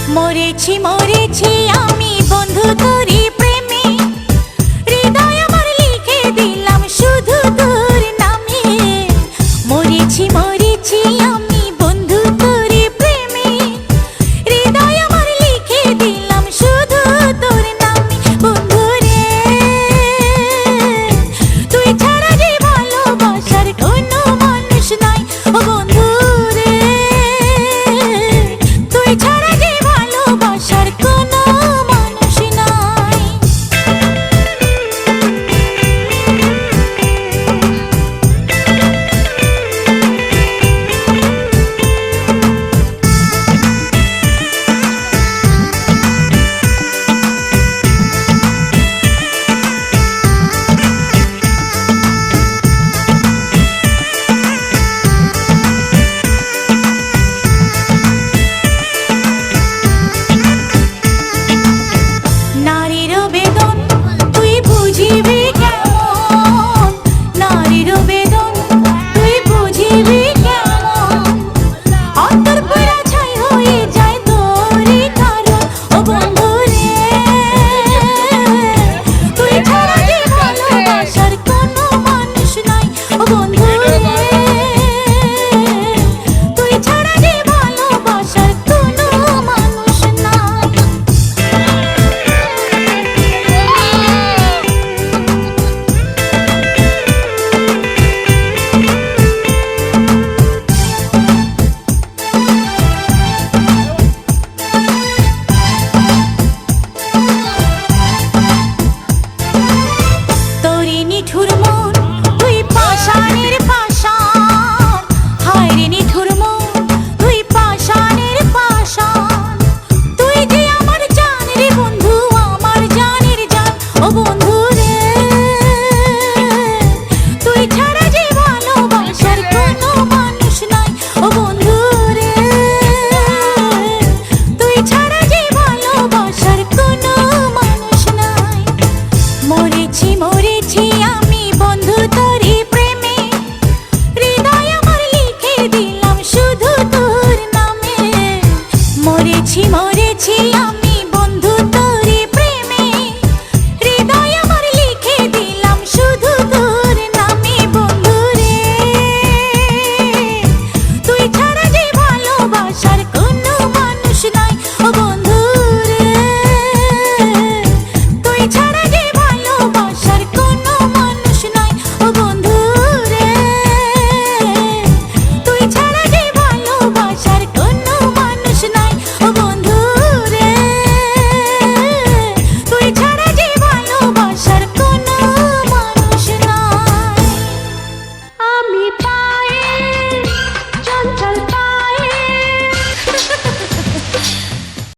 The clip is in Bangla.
মরেছি মরেছি আমি বন্ধু তোরি প্রেমে, হৃদয় আমার লিখে দিলাম শুধু তোর নামে। মরেছি মরেছি আমি বন্ধু তোরি প্রেমে, হৃদয় আমার লিখে দিলাম শুধু তোর নামে। বন্ধু রে তুই ছাড়া যে ভালোবাসার কোনো মানুষ নাই। ও বন্ধু রে তুই ছাড়া যে ভালোবাসার কোনো মানুষ নাই। নারীর বেদন তুই বুঝিবি কেমন, নারীর বেদন তুই বুঝিবি কেমন, অন্তর পুরা ছাই হয়ে যায় তোরই কারণ। ও বন্ধু রে তুই ছাড়া যে ভালোবাসার কোনো মানুষ নাই। ও বন্ধু রে তুই ছাড়া যে ভালোবাসার কোনো মানুষ নাই। তোরি নিঠুর মন তুই পাষাণের পাষাণ, হায় রে নিঠুর মন তুই পাষাণের পাষাণ। তুই যে আমার জান রে বন্ধু, আমার জানের জান। ও বন্ধু রে তুই ছাড়া যে ভালোবাসার কোনো মানুষ নাই। ও বন্ধু রে তুই ছাড়া যে ভালোবাসার কোনো মানুষ নাই। মরেছি মরেছি আমি বন্ধু তোরি প্রেমে, হৃদয় আমার লিখে দিলাম শুধু তোর নামে। মরেছি মরেছি আমি